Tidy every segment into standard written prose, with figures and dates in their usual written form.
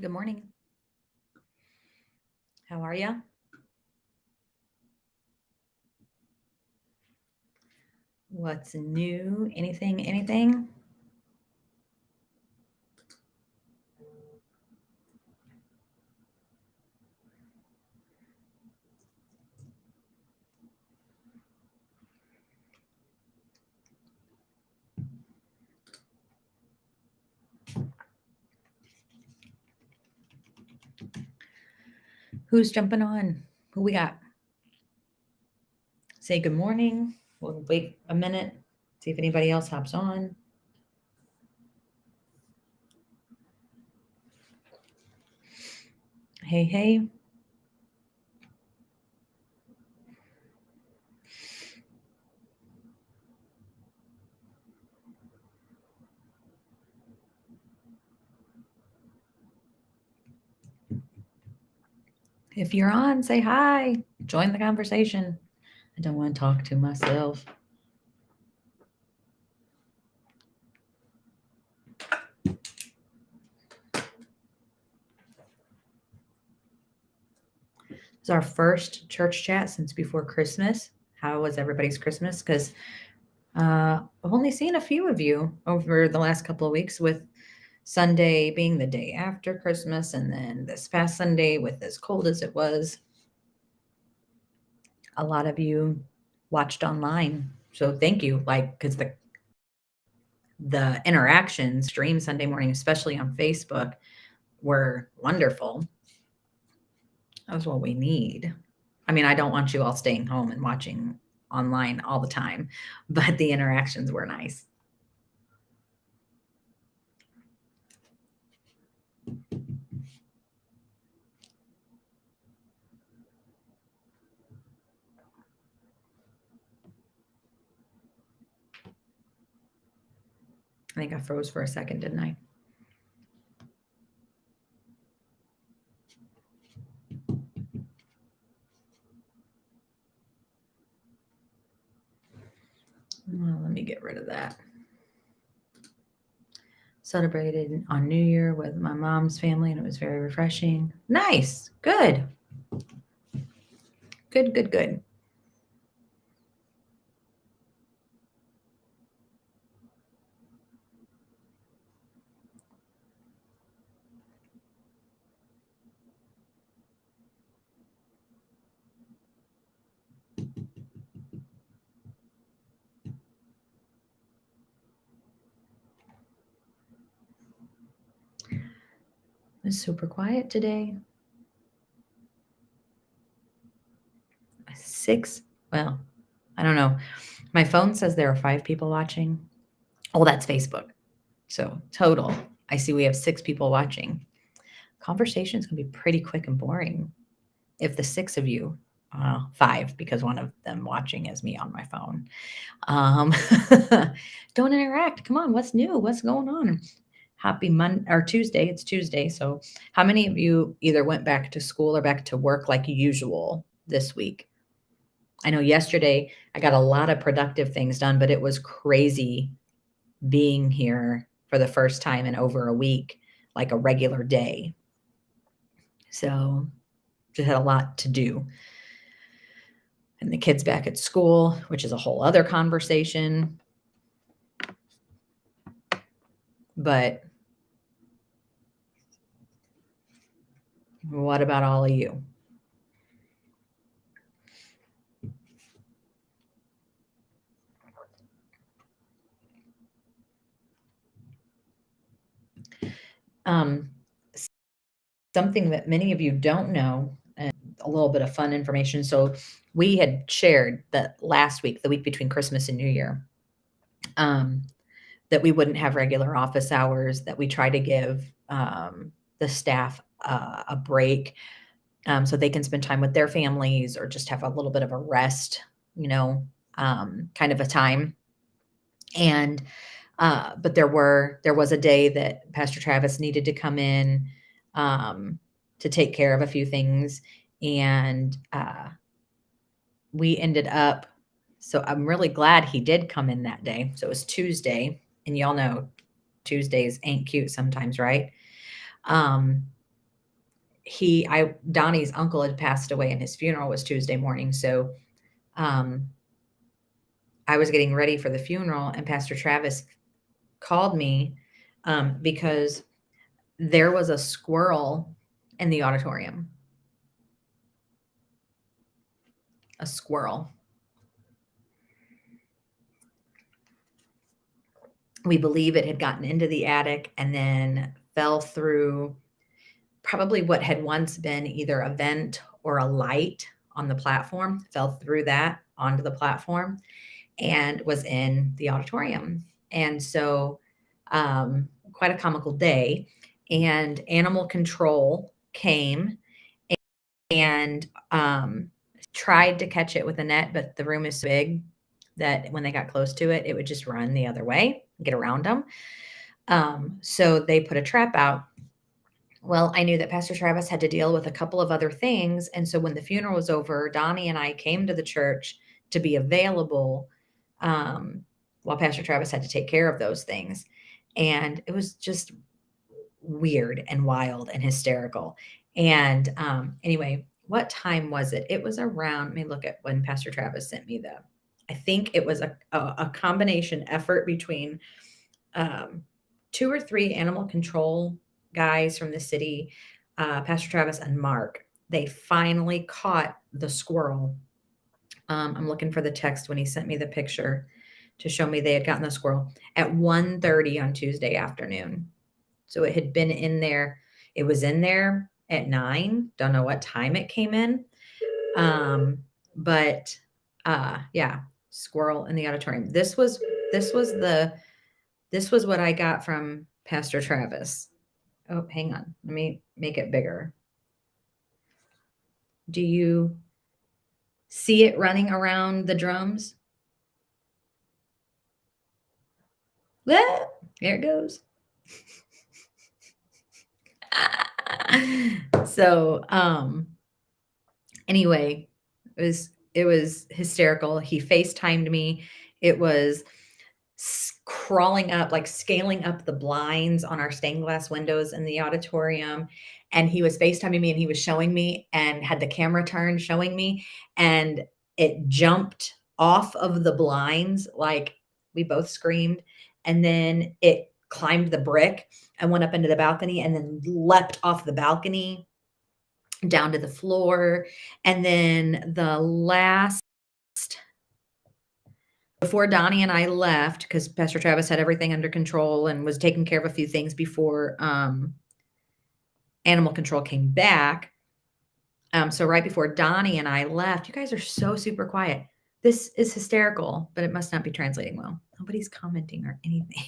Good morning. How are you? What's new? Anything? Who's jumping on? Who we got? Say good morning. We'll wait a minute, see if anybody else hops on. Hey. If you're on, say hi. Join the conversation. I don't want to talk to myself. It's our first church chat since before Christmas. How was everybody's Christmas? Because I've only seen a few of you over the last couple of weeks, with Sunday being the day after Christmas, and then this past Sunday, with as cold as it was, a lot of you watched online. So thank you. Because the interactions stream Sunday morning, especially on Facebook, were wonderful. That's what we need. I mean, I don't want you all staying home and watching online all the time, but the interactions were nice. I think I froze for a second, didn't I? Well, let me get rid of that. Celebrated on New Year with my mom's family, and it was very refreshing. Nice. Good. Good. It's super quiet today. 6. Well, I don't know. My phone says there are 5 people watching. Oh, that's Facebook. So total, I see we have 6 people watching. Conversation's gonna be pretty quick and boring if the 6 of you, 5, because one of them watching is me on my phone. Don't interact. Come on, what's new? What's going on? Happy Monday or Tuesday. It's Tuesday. So, how many of you either went back to school or back to work like usual this week? I know yesterday I got a lot of productive things done, but it was crazy being here for the first time in over a week, like a regular day. So, just had a lot to do. And the kids back at school, which is a whole other conversation. But what about all of you? Something that many of you don't know, and a little bit of fun information. So we had shared that last week, the week between Christmas and New Year, that we wouldn't have regular office hours, that we try to give the staff a break, so they can spend time with their families or just have a little bit of a rest, kind of a time. And but there was a day that Pastor Travis needed to come in to take care of a few things, and we ended up. So I'm really glad he did come in that day. So it was Tuesday, and y'all know Tuesdays ain't cute sometimes, right? Donnie's uncle had passed away and his funeral was Tuesday morning. So, um, I was getting ready for the funeral and Pastor Travis called me, because there was a squirrel in the auditorium. A squirrel. We believe it had gotten into the attic and then fell through probably what had once been either a vent or a light on the platform, fell through that onto the platform and was in the auditorium. And so, quite a comical day. And animal control came and tried to catch it with a net, but the room is so big that when they got close to it, it would just run the other way, get around them. So they put a trap out. Well, I knew that Pastor Travis had to deal with a couple of other things. And so when the funeral was over, Donnie and I came to the church to be available, while Pastor Travis had to take care of those things. And it was just weird and wild and hysterical. And anyway, what time was it? It was around, let me look at when Pastor Travis sent me I think it was a combination effort between 2 or 3 animal control guys from the city, Pastor Travis and Mark. They finally caught the squirrel. I'm looking for the text when he sent me the picture to show me they had gotten the squirrel at 1:30 on Tuesday afternoon. So it had been in there. It was in there at 9. Don't know what time it came in. But yeah, squirrel in the auditorium. This was what I got from Pastor Travis. Oh, hang on. Let me make it bigger. Do you see it running around the drums? Ah, there it goes. So, anyway, it was hysterical. He FaceTimed me. It was crawling up, like scaling up the blinds on our stained glass windows in the auditorium. And he was FaceTiming me and he was showing me and had the camera turned showing me. And it jumped off of the blinds. Like we both screamed. And then it climbed the brick and went up into the balcony and then leapt off the balcony down to the floor. And then before Donnie and I left, because Pastor Travis had everything under control and was taking care of a few things before animal control came back. So right before Donnie and I left, you guys are so super quiet. This is hysterical, but it must not be translating well. Nobody's commenting or anything.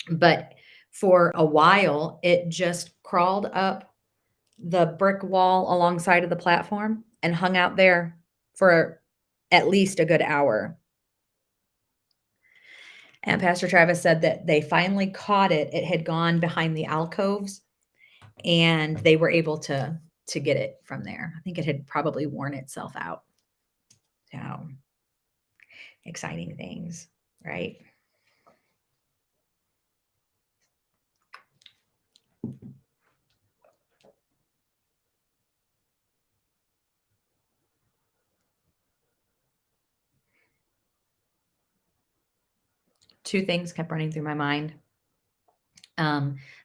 But for a while, it just crawled up the brick wall alongside of the platform and hung out there for at least a good hour. And Pastor Travis said that they finally caught it. It had gone behind the alcoves and they were able to get it from there. I think it had probably worn itself out. So exciting things, right? Two things kept running through my mind.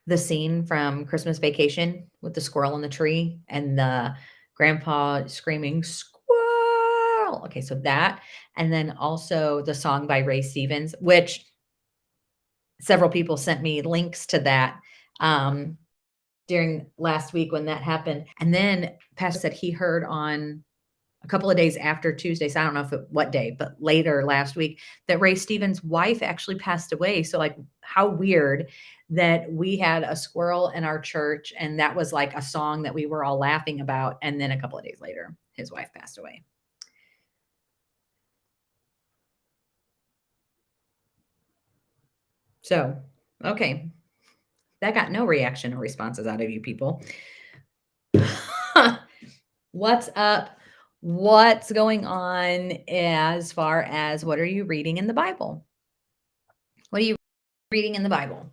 The scene from Christmas Vacation with the squirrel in the tree and the grandpa screaming, squirrel. Okay, so that. And then also the song by Ray Stevens, which several people sent me links to that during last week when that happened. And then Pastor said he heard on a couple of days after Tuesday, so I don't know what day, but later last week, that Ray Stevens' wife actually passed away. So like how weird that we had a squirrel in our church and that was like a song that we were all laughing about. And then a couple of days later, his wife passed away. So, okay. That got no reaction or responses out of you people. What's up? What's going on as far as what are you reading in the Bible? What are you reading in the Bible?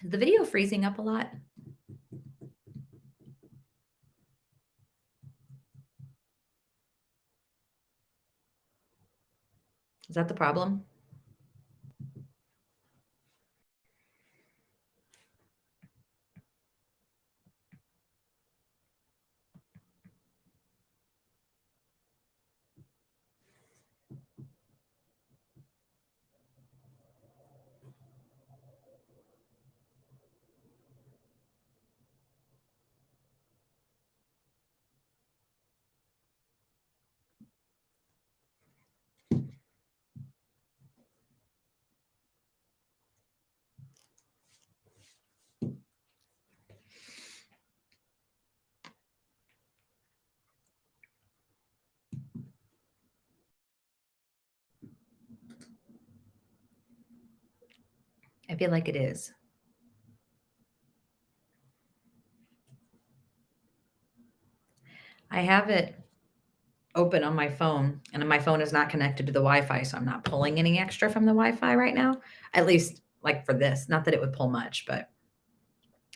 Is the video freezing up a lot? Is that the problem? I feel like it is. I have it open on my phone, and my phone is not connected to the Wi-Fi, so I'm not pulling any extra from the Wi-Fi right now. At least like for this. Not that it would pull much, but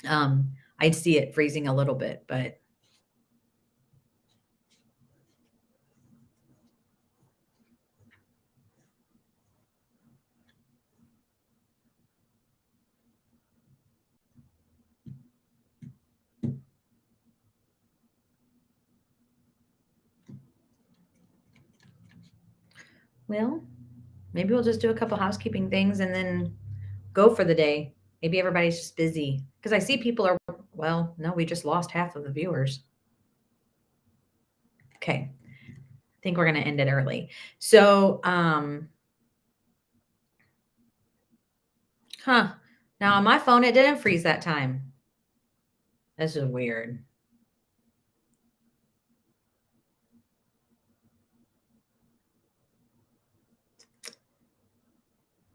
I'd see it freezing a little bit, but well, maybe we'll just do a couple housekeeping things and then go for the day. Maybe everybody's just busy because I see people are, well, no, we just lost half of the viewers. Okay. I think we're going to end it early. So, now on my phone, it didn't freeze that time. This is weird.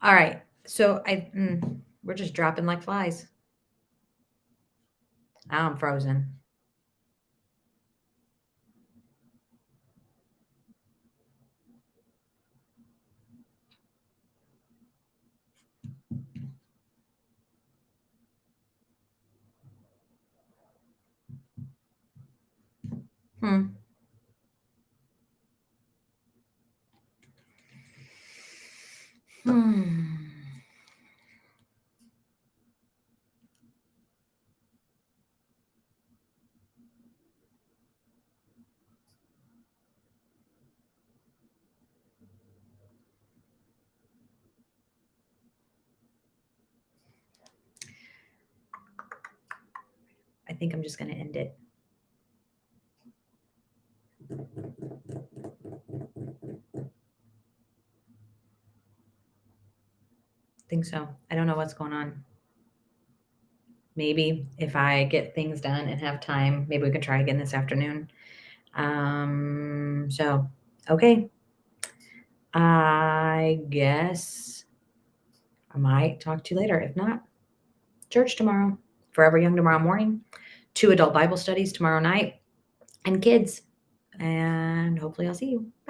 All right. So we're just dropping like flies. Now I'm frozen. Hmm. Hmm. I think I'm just going to end it. I think so. I don't know what's going on. Maybe if I get things done and have time, maybe we can try again this afternoon. So, okay. I guess I might talk to you later. If not, church tomorrow, Forever Young tomorrow morning, 2 adult Bible studies tomorrow night, and kids. And hopefully I'll see you.